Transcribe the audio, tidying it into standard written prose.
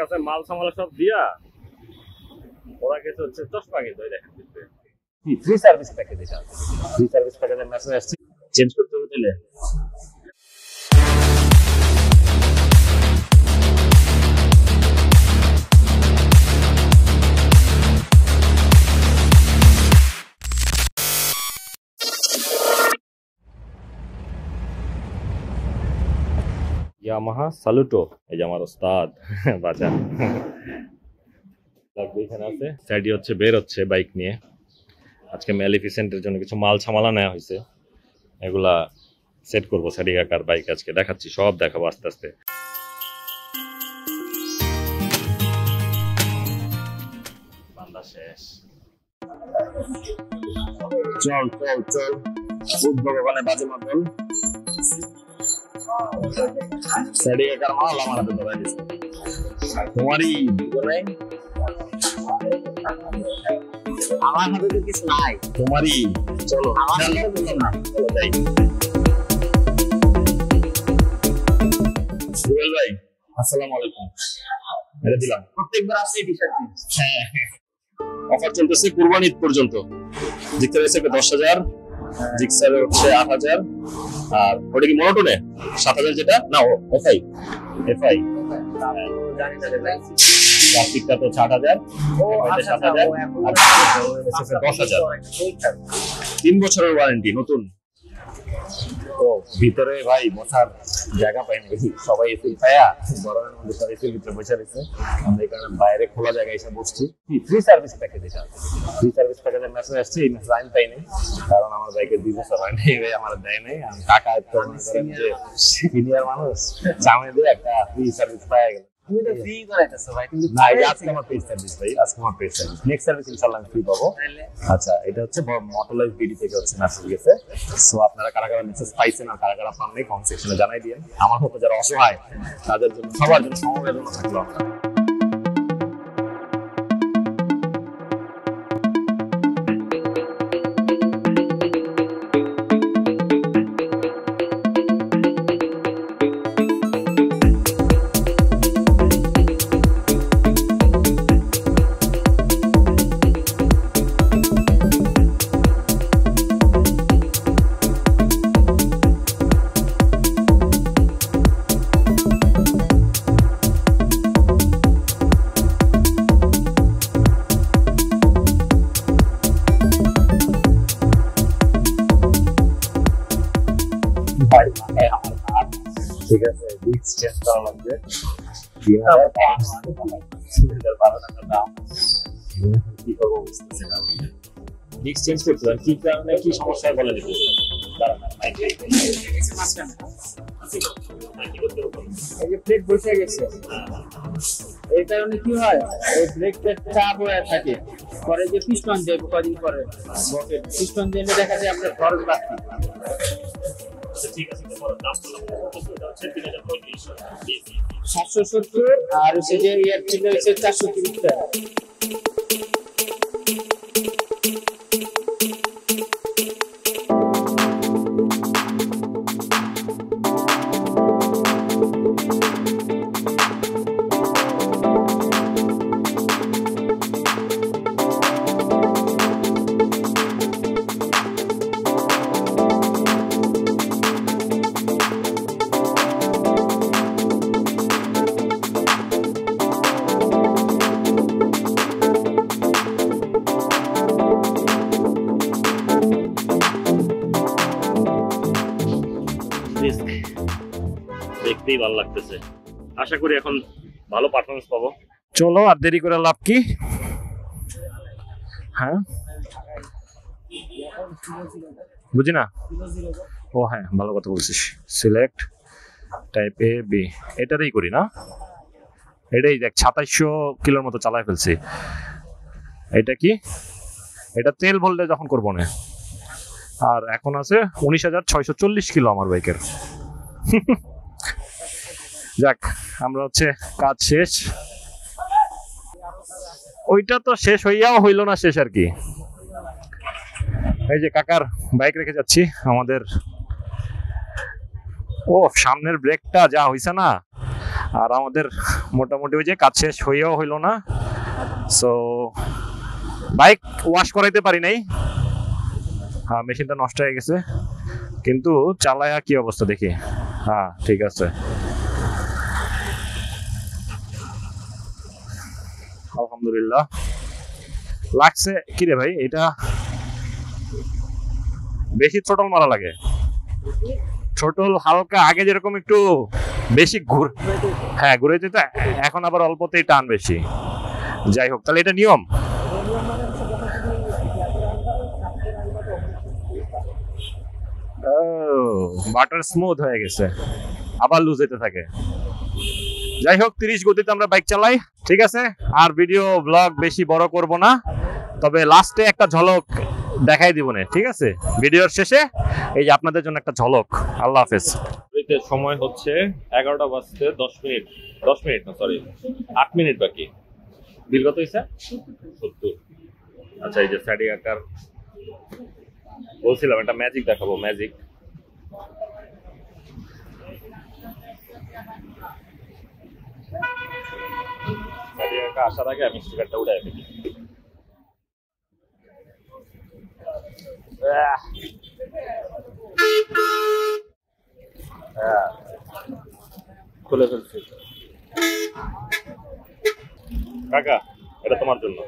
কাছে মাল সামাল সব দিয়া ওরা কিছু হচ্ছে চশমা কিন্তু দেখেন ফ্রি সার্ভিস প্যাকেজ। এটা ফ্রি সার্ভিস প্যাকেজের মেসেজ আসছে, চেঞ্জ করতে হবে তাহলে। ইয়ামাহা সালুটো, এই যে আমার ওস্তাদ বাজার এখানে আছে। স্যাডি হচ্ছে বের হচ্ছে বাইক নিয়ে। আজকে ম্যালিফিসেন্টের জন্য কিছু মাল সামালা নেওয়া হয়েছে, এগুলা সেট করবো। স্যাডি কাকার বাইক আজকে দেখাচ্ছি, সব দেখাবো আস্তে আস্তে। বান্দা শেষ, চল চল চল উদ্যোগনে বাজে মতন স্যাডি কাকার মাল আমার হাতে ধরে দিছে। তোমারই দুজনে আমার হাতে তো কিছু নাই, তোমারই। চলো আমার হাতে বললাম না, চলো যাই। সুহেল ভাই আসসালামু আলাইকুম। এটা দিলাম, প্রত্যেকবার আসছে টি-শার্ট। হ্যাঁ অফার চলতেছে কুরবানি ঈদ পর্যন্ত। জিক্সার হচ্ছে 10,000, জিক্সার হচ্ছে 8,000, আর ওটা কি মনোটনে 7,000 যেটা না এফআই এফআই জানি না রে ভাই। প্লাস্টিকটা তো 60,000, এটা 7,000, আর 10,000। 3 বছরের ওয়ারেন্টি, নতুন। তো ভিতরে ভাই বসার জায়গা পাই না, সবাই এসে পায়া গরমের মধ্যে সবাই এসে ভিতরে বসে রয়েছে। আমরা এই কারণে বাইরে খোলা জায়গায় এসে বসছি। Free service package. এটা ফ্রি সার্ভিস প্যাকেজের মেসেজ আসছে, এই মেসেজ আমি পাইনি কারণ আমার বাইকে 2 বছর হয়নি, আমার দেয় নাই। আমি টাকা সিনিয়র মানুষ চামে দিয়ে একটা ফ্রি সার্ভিস পাওয়া গেল। তুমি তো ফ্রি করাইতেছো ভাই, কিন্তু না এই আজকে আমার পেজ সার্ভিস ভাই, আজকে আমার পেজ সার্ভিস। নেক্সট সার্ভিস ইনশাআল্লাহ আমি ফ্রি পাবো। আচ্ছা এটা হচ্ছে মোটরলাইফ বিডি থেকে হচ্ছে মেসেজ গেছে। সো আপনারা কারা কারা মেসেজ পাইছেন আর কারা কারা পাননি কমেন্ট সেকশনে জানাই দিয়েন। আমার মতো যারা অসহায় তাদের জন্য, সবার জন্য সমবেদনা থাকলো। ঠিক আছে, ডিস্ক চেঞ্জ করা লাগবে। 3,500 টাকা দাম। কি করবো বুঝতেছি না। ডিস্ক চেঞ্জ করতে হবে, কি কারণে কি সমস্যা বলে দিতে। এই যে ব্রেক বসে গেছে, এই কারণে কি হয়, এই ব্রেকটা চাপ হয়ে থাকে। পরে যে পিস্টন দেব কদিন পরে পিস্টন দিলে দেখা যায় আমরা খরচ বাড়তি। ঠিক আছে, 770 আর হচ্ছে যে ইয়ার ছিল হচ্ছে 430 টাকা। দেখতেই ভালো লাগতেছে, আশা করি এখন ভালো পারফরমেন্স পাবো। চলো আর দেরি করে লাভ কি। হ্যাঁ বুঝি না। ও হ্যাঁ ভালো কথা বলছিস। সিলেক্ট টাইপ এ বি, এটাতেই করি না। এটাই দেখ 2700 কিলোর মতো চালায় ফেলছি। এটা কি, এটা তেল ভরলে যখন করবো না। আর এখন আছে 19,640 কিলো আমার বাইকের। যাক আমরা হচ্ছে কাজ শেষ। ওইটা তো শেষ হইয়াও হইল না শেষ আর কি। এই যে কাকার বাইক রেখে যাচ্ছি আমাদের। ও সামনের ব্রেকটা যা হইছে না, আর আমাদের মোটামুটি ওই যে কাজ শেষ হইয়াও হইলো না, সো বাইক ওয়াশ করাইতে পারি নাই। হ্যাঁ, মেশিনটা নষ্ট হয়ে গেছে, কিন্তু চালায়া কি অবস্থা দেখি। হ্যাঁ ঠিক আছে, আলহামদুলিল্লাহ। লাগছে কি রে ভাই, এটা বেশি থ্রোটল মারা লাগে। থ্রোটল হালকা আগে যেরকম একটু বেশি হ্যাঁ ঘুরে যেত, এখন আবার অল্পতেই টান বেশি। যাই হোক, তাহলে এটা নিয়ম। বাটার স্মুথ হয়ে গেছে, আবার লুজ হতে থাকে। যাই হোক, 30 গতিতে আমরা বাইক চালাই, ঠিক আছে। আর ভিডিও ব্লগ বেশি বড় করব না, তবে লাস্টে একটা ঝলক দেখাই দিব না, ঠিক আছে। ভিডিওর শেষে এই যে আপনাদের জন্য একটা ঝলক। আল্লাহ হাফেজ। সময় হচ্ছে 11টা বাজতে 10 মিনিট, 10 মিনিট না সরি 8 মিনিট বাকি। বিল কত হয়েছে? 70। আচ্ছা, এই যে স্যাডি আকার বলছিলাম একটা ম্যাজিক দেখাবো, ম্যাজিক। স্যাডি আকার আসার আগে আমি স্টিকারটা উঠাই ফেলি। খুলে ফেলছি কাকা, এটা তোমার জন্য।